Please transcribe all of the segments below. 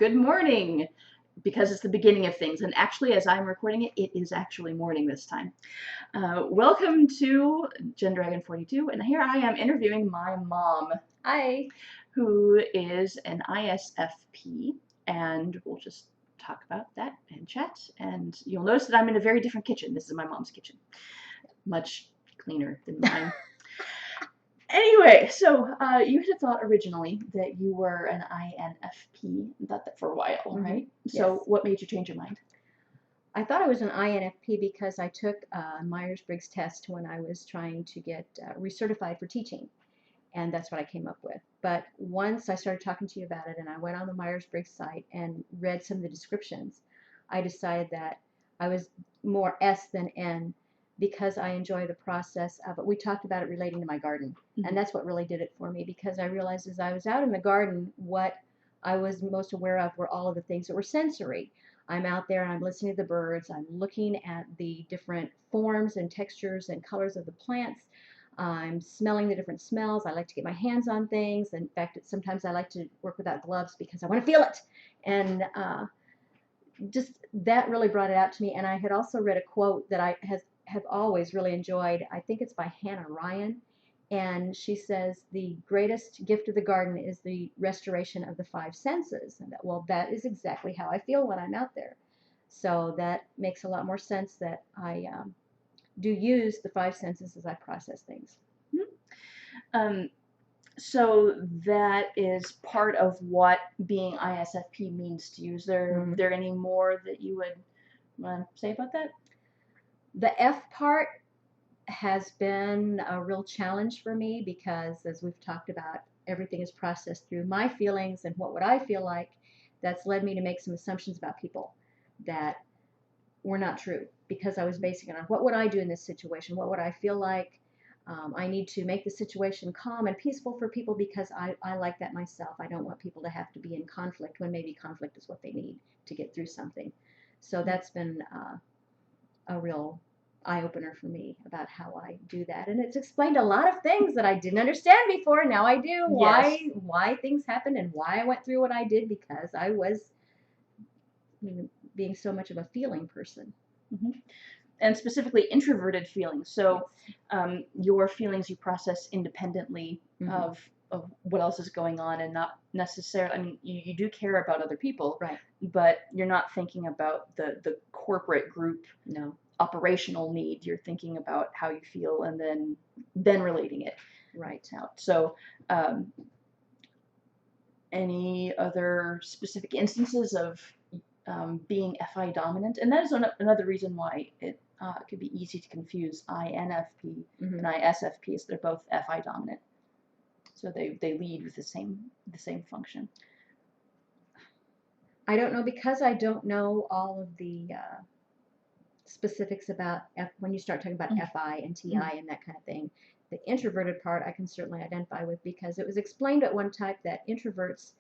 Good morning, because it's the beginning of things. And actually, as I'm recording it, it is actually morning this time. Welcome to Gen Dragon 42, and here I am interviewing my mom. Hi. Who is an ISFP, and we'll just talk about that and chat. And you'll notice that I'm in a very different kitchen. This is my mom's kitchen. Much cleaner than mine. Anyway, so you had thought originally that you were an INFP. You thought that for a while, right? So Yes. what made you change your mind? I thought I was an INFP because I took a Meyers-Briggs test when I was trying to get recertified for teaching, and that's what I came up with. But once I started talking to you about it and I went on the Meyers-Briggs site and read some of the descriptions, I decided that I was more S than N because I enjoy the process of it. We talked about it relating to my garden, and that's what really did it for me, because I realized as I was out in the garden, what I was most aware of were all of the things that were sensory. I'm out there and I'm listening to the birds. I'm looking at the different forms and textures and colors of the plants. I'm smelling the different smells. I like to get my hands on things. In fact, sometimes I like to work without gloves because I want to feel it. And just that really brought it out to me. And I had also read a quote that I have always really enjoyed. I think it's by Hannah Ryan. And she says, the greatest gift of the garden is the restoration of the five senses. And that is exactly how I feel when I'm out there. So that makes a lot more sense, that I do use the five senses as I process things. So that is part of what being ISFP means to you. Is there any more that you would want to say about that? The F part has been a real challenge for me because, as we've talked about, everything is processed through my feelings and what would I feel like. That's led me to make some assumptions about people that were not true, because I was basing it on what would I do in this situation, what would I feel like. I need to make the situation calm and peaceful for people because I like that myself. I don't want people to have to be in conflict when maybe conflict is what they need to get through something. So that's been a real eye-opener for me about how I do that, and it's explained a lot of things that I didn't understand before. Now I do. Why things happened and why I went through what I did, because I was being so much of a feeling person. And specifically introverted feelings. So your feelings you process independently of what else is going on, and not necessarily, I mean, you do care about other people, right? But you're not thinking about the corporate group No. operational need. You're thinking about how you feel and then relating it right out. So any other specific instances of being FI dominant? And that is another reason why it could be easy to confuse INFP and ISFP, is they're both FI dominant. So they lead with the same function. I don't know, because I don't know all of the specifics about when you start talking about FI and TI and that kind of thing. The introverted part I can certainly identify with, because it was explained at one time that introverts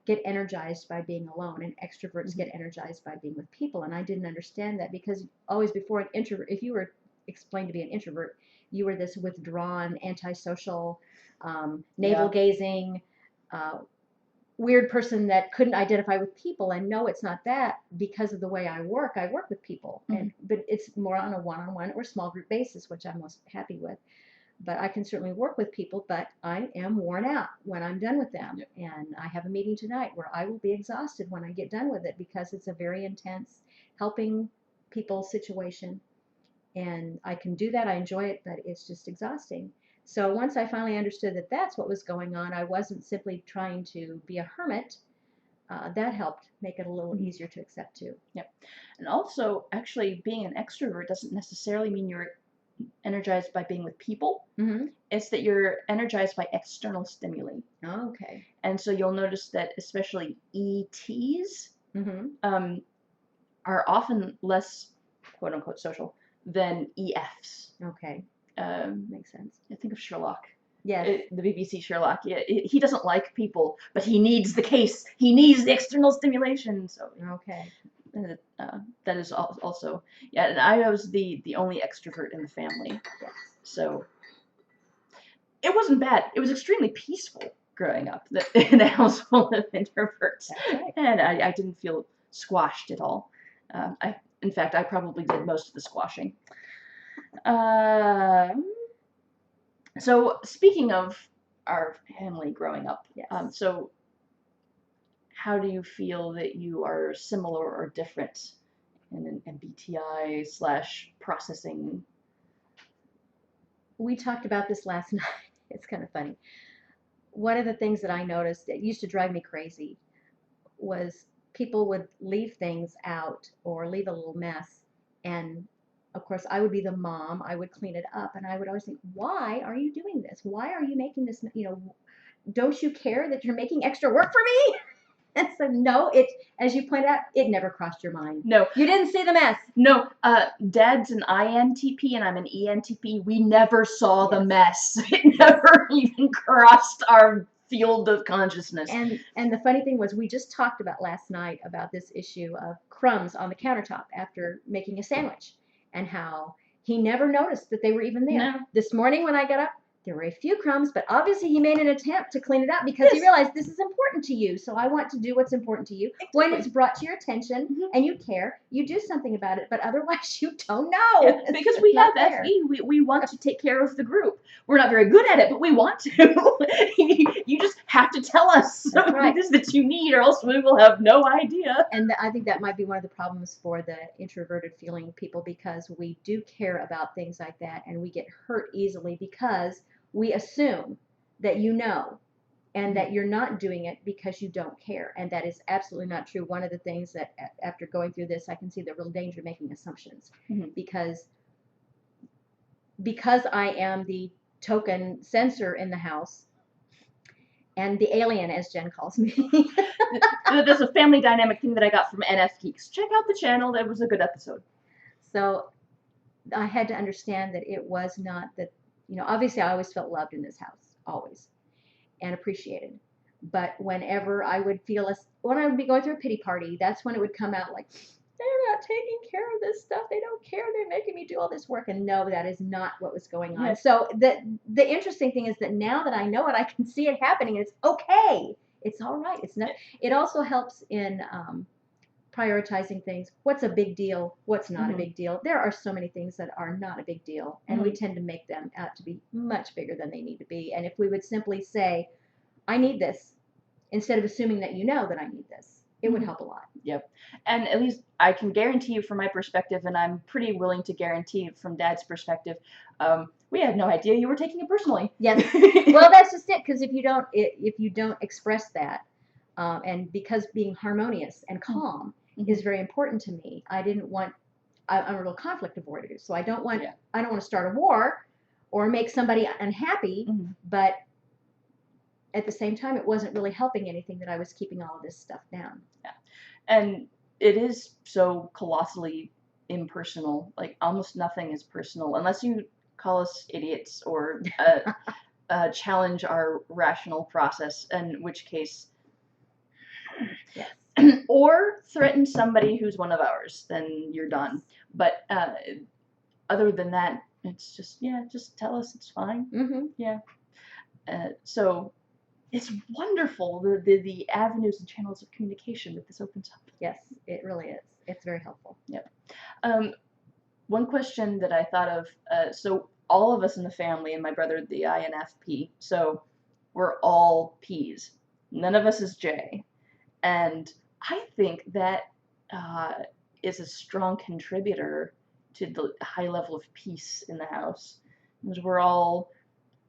get energized by being alone and extroverts get energized by being with people. And I didn't understand that, because always before an introvert, if you were explained to be an introvert, you were this withdrawn, antisocial, navel gazing, weird person that couldn't identify with people. And no, it's not that, because of the way I work with people, but it's more on a one-on-one or small group basis, which I'm most happy with. But I can certainly work with people, but I am worn out when I'm done with them. And I have a meeting tonight where I will be exhausted when I get done with it, because it's a very intense helping people situation. And I can do that. I enjoy it, but it's just exhausting. So once I finally understood that that's what was going on, I wasn't simply trying to be a hermit. That helped make it a little easier to accept too. Yep. And also, actually, being an extrovert doesn't necessarily mean you're energized by being with people. It's that you're energized by external stimuli. Oh, okay. And so you'll notice that especially ETs are often less quote unquote social than EFs. Okay. Makes sense. I think of Sherlock. Yes. The BBC Sherlock. Yeah, he doesn't like people, but he needs the case. He needs the external stimulation. So okay. That is also, and I was the only extrovert in the family. Yes. So it wasn't bad. It was extremely peaceful. growing up in a house full of introverts. That's right. And I didn't feel squashed at all. In fact, I probably did most of the squashing. So speaking of our family growing up, Yes. So how do you feel that you are similar or different in an MBTI / processing? We talked about this last night. It's kind of funny. One of the things that I noticed that used to drive me crazy was people would leave things out or leave a little mess. And of course, I would be the mom. I would clean it up. And I would always think, why are you doing this? Why are you making this? Don't you care that you're making extra work for me? And so, no, as you pointed out, it never crossed your mind. No. You didn't see the mess. No, Dad's an INTP and I'm an ENTP. We never saw the mess. It never even crossed our field of consciousness. And the funny thing was, we just talked about last night about this issue of crumbs on the countertop after making a sandwich, and how he never noticed that they were even there. No. This morning when I got up, there were a few crumbs, but obviously he made an attempt to clean it up because he realized this is important to you. So I want to do what's important to you. Exactly. When it's brought to your attention and you care, you do something about it. But otherwise, you don't know. Yeah, because we have FE. We want to take care of the group. We're not very good at it, but we want to. You just have to tell us what it is that you need, or else we will have no idea. And I think that might be one of the problems for the introverted feeling people, because we do care about things like that, and we get hurt easily because we assume that you know, and that you're not doing it because you don't care. And that is absolutely not true. One of the things that after going through this, I can see the real danger of making assumptions, because I am the token sensor in the house, and the alien, as Jen calls me. There's a family dynamic thing that I got from NFP. Check out the channel. That was a good episode. So I had to understand that it was not that, obviously I always felt loved in this house, always, and appreciated. But whenever I would when I would be going through a pity party, that's when it would come out like, they're not taking care of this stuff. They don't care. They're making me do all this work. And no, that is not what was going on. Yes. So the interesting thing is that now that I know it, I can see it happening. And it's okay. It's all right. It's not. It also helps in prioritizing things. What's a big deal? What's not a big deal? There are so many things that are not a big deal, and we tend to make them out to be much bigger than they need to be. And if we would simply say, I need this, instead of assuming that you know that I need this, it would help a lot. Yep. And at least I can guarantee you from my perspective, and I'm pretty willing to guarantee from Dad's perspective, we had no idea you were taking it personally. Yes. Well, that's just it, because if you don't express that, and because being harmonious and calm is very important to me, I'm a real conflict avoider, so I don't want to start a war or make somebody unhappy, but at the same time, it wasn't really helping anything that I was keeping all of this stuff down. Yeah. And it is so colossally impersonal. Like, almost nothing is personal unless you call us idiots or challenge our rational process, in which case, or threaten somebody who's one of ours, then you're done. But other than that, it's just, just tell us it's fine. Yeah. So it's wonderful, the avenues and channels of communication that this opens up. Yes, it really is. It's very helpful. Yep. One question that I thought of, so all of us in the family, and my brother, the INFP, so we're all Ps. None of us is J. And I think that is a strong contributor to the high level of peace in the house. Because we're all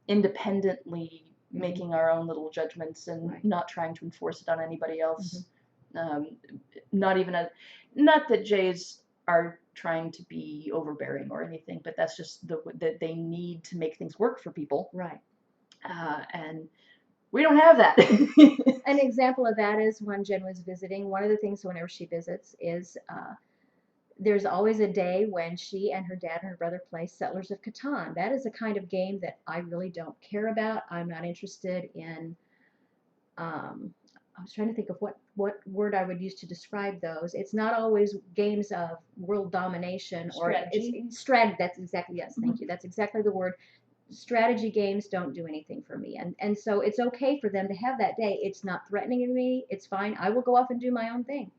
independently making our own little judgments and not trying to enforce it on anybody else. Not that Jays are trying to be overbearing or anything, but that's just that they need to make things work for people. Right. And we don't have that. An example of that is when Jen was visiting. One of the things whenever she visits is there's always a day when she and her dad and her brother play Settlers of Catan. That is a kind of game that I really don't care about. I'm not interested in. I was trying to think of what word I would use to describe those. It's not always games of world domination Strategy. Or it's strategy. That's exactly, yes, thank you. That's exactly the word. strategy games don't do anything for me. And so it's okay for them to have that day. It's not threatening to me. It's fine. I will go off and do my own thing.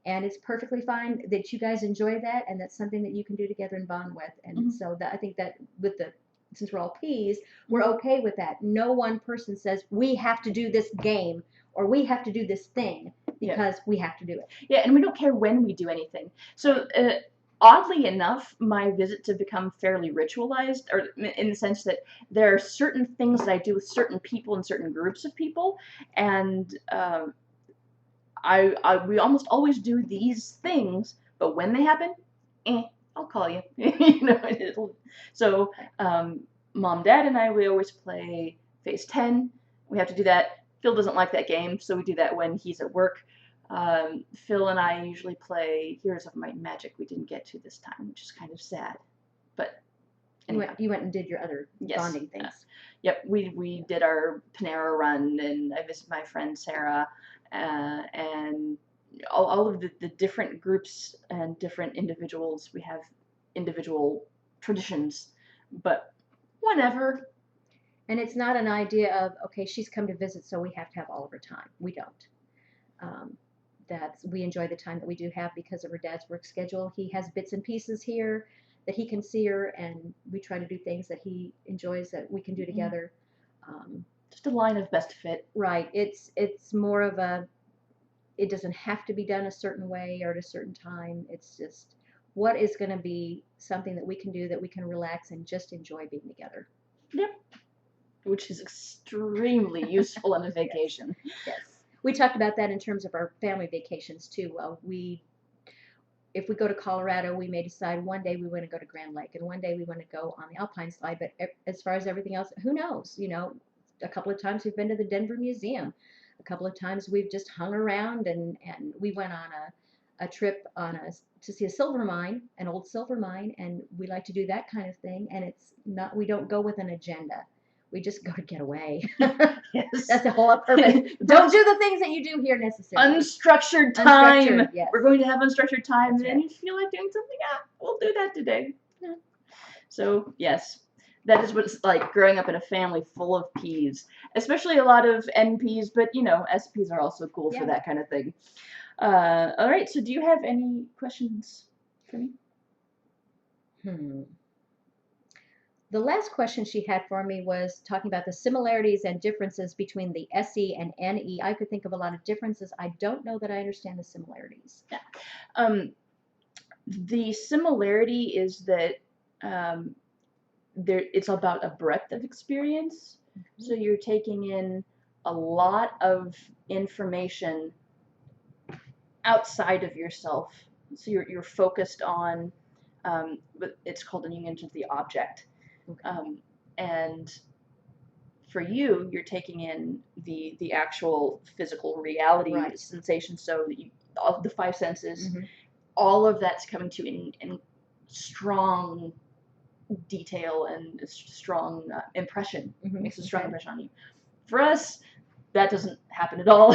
And it's perfectly fine that you guys enjoy that, and that's something that you can do together and bond with. And so that I think that with the since we're all P's, we're okay with that. No one person says we have to do this game or we have to do this thing because we have to do it. Yeah, and we don't care when we do anything. So oddly enough, my visits have become fairly ritualized, or in the sense that there are certain things that I do with certain people and certain groups of people, and we almost always do these things, but when they happen, I'll call you. You know, so Mom, Dad, and I, we always play Phase 10. We have to do that. Phill doesn't like that game, so we do that when he's at work. Phill and I usually play Heroes of Might and Magic. We didn't get to this time, which is kind of sad. But anyhow. You went and did your other bonding things. Yep, we did our Panera run, and I visited my friend Sarah, and all of the different groups and different individuals. We have individual traditions, but whatever. And it's not an idea of, okay, she's come to visit, so we have to have all of her time. We don't. We enjoy the time that we do have because of her dad's work schedule. He has bits and pieces here that he can see her, and we try to do things that he enjoys that we can do together. Just a line of best fit. Right. It's more of a, it doesn't have to be done a certain way or at a certain time. It's just what is going to be something that we can do that we can relax and just enjoy being together. Yep. Which is extremely useful on a vacation. Yes. We talked about that in terms of our family vacations too. If we go to Colorado, we may decide one day we want to go to Grand Lake and one day we want to go on the Alpine slide. But as far as everything else, who knows? You know, a couple of times we've been to the Denver Museum. A couple of times we've just hung around, and we went on a trip to see a silver mine, an old silver mine, and we like to do that kind of thing. And it's not, we don't go with an agenda. We just go to get away. Yes. That's the whole purpose. Don't do the things that you do here necessarily. Unstructured time. Unstructured, yes. We're going to have unstructured time. That's And right. you feel like doing something, we'll do that today. Yeah. So, yes, that is what it's like growing up in a family full of P's. Especially a lot of NPs, but, you know, SPs are also cool for that kind of thing. All right, so do you have any questions for me? The last question she had for me was talking about the similarities and differences between the SE and NE. I could think of a lot of differences. I don't know that I understand the similarities. Yeah. The similarity is that it's about a breadth of experience. So you're taking in a lot of information outside of yourself. So you're focused on, it's called in Jungian the object. Okay. And for you, you're taking in the actual physical reality, sensation. So that all the five senses, all of that's coming to you in strong detail and strong impression. Makes a strong impression on you. For us, that doesn't happen at all.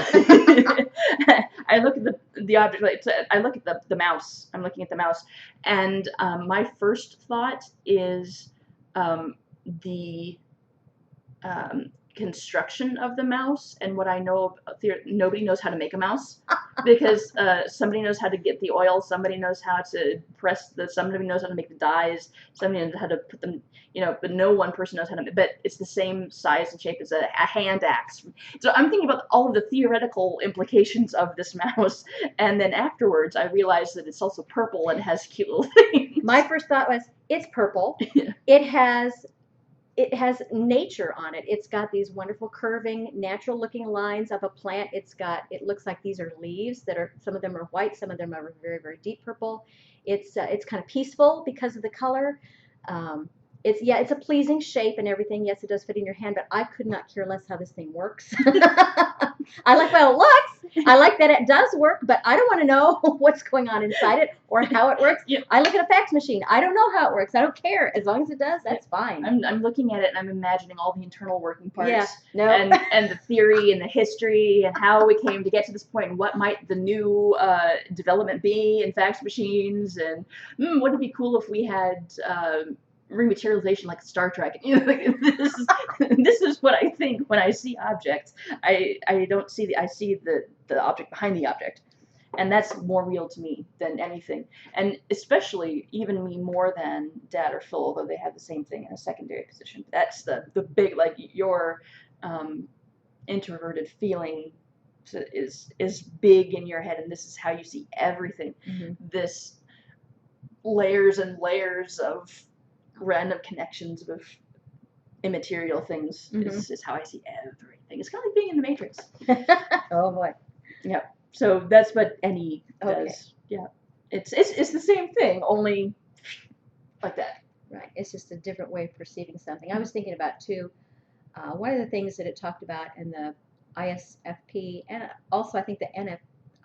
I look at the object. I look at the mouse. I'm looking at the mouse, and my first thought is the construction of the mouse and what I know. Nobody knows how to make a mouse because somebody knows how to get the oil, somebody knows how to press somebody knows how to make the dyes, somebody knows how to put them, you know, but no one person knows how to. But it's the same size and shape as a hand axe. So I'm thinking about all of the theoretical implications of this mouse, and then afterwards I realized that it's also purple and has cute little things. My first thought was, it's purple. Yeah. It has nature on it. It's got these wonderful curving, natural looking lines of a plant. It looks like these are leaves that are, some of them are white, some of them are very, very deep purple. It's kind of peaceful because of the color. It's a pleasing shape and everything. Yes, it does fit in your hand, but I could not care less how this thing works. I like how it looks. I like that it does work, but I don't want to know what's going on inside it or how it works. Yeah. I look at a fax machine. I don't know how it works. I don't care. As long as it does, that's fine. I'm looking at it and I'm imagining all the internal working parts. Yeah, no. and the theory and the history and how we came to get to this point and what might the new development be in fax machines, and wouldn't it be cool if we had rematerialization like Star Trek. You know, like, this is what I think when I see objects. I don't see I see the object behind the object. And that's more real to me than anything. And especially even me more than Dad or Phill, although they have the same thing in a secondary position. That's the big, like, your introverted feeling is big in your head, and this is how you see everything. This layers and layers of random connections with immaterial things is how I see everything. It's kind of like being in the Matrix. Oh boy. Yeah. So that's what NE does. Yeah. It's the same thing, only like that. Right. It's just a different way of perceiving something. I was thinking about too, one of the things that it talked about in the ISFP and also I think the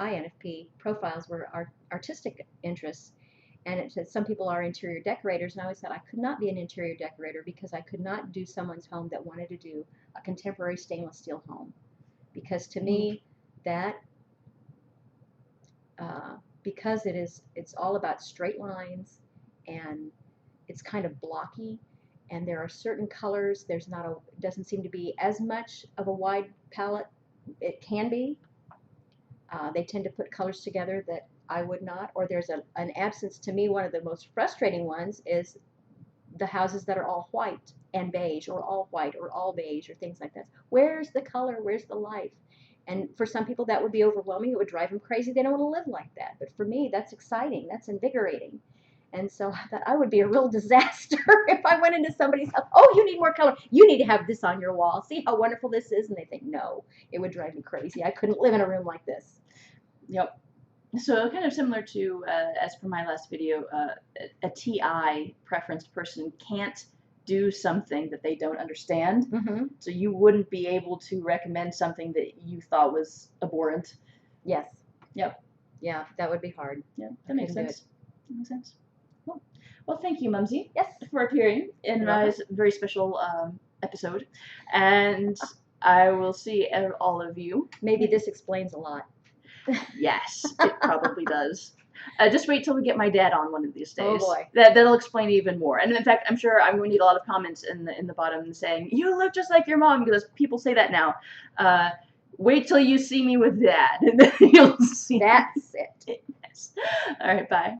INFP profiles were artistic interests. And it said some people are interior decorators, and I always said I could not be an interior decorator because I could not do someone's home that wanted to do a contemporary stainless steel home. Because to me, that because it's all about straight lines and it's kind of blocky, and there are certain colors. There's not doesn't seem to be as much of a wide palette. It can be. They tend to put colors together that I would not, or there's an absence. To me, one of the most frustrating ones is the houses that are all white and beige, or all white or all beige, or things like that. Where's the color? Where's the life? And for some people that would be overwhelming. It would drive them crazy. They don't want to live like that. But for me, that's exciting. That's invigorating. And so I thought I would be a real disaster if I went into somebody's house. Oh, you need more color. You need to have this on your wall. See how wonderful this is? And they think, no, it would drive me crazy. I couldn't live in a room like this. Yep. So kind of similar to, as per my last video, a TI preference person can't do something that they don't understand. So you wouldn't be able to recommend something that you thought was abhorrent. Yes. Yep. Yeah, that would be hard. Yeah, that makes sense. That makes sense. Well, thank you, Mumsy. Yes. For appearing in my very special episode. And I will see all of you. Maybe this explains a lot. Yes, it probably does. Just wait till we get my dad on one of these days. Oh boy. That'll explain even more. And in fact, I'm sure I'm going to need a lot of comments in the bottom saying, you look just like your mom, because people say that now. Wait till you see me with Dad, and then you'll see. That's it. Yes. All right, bye.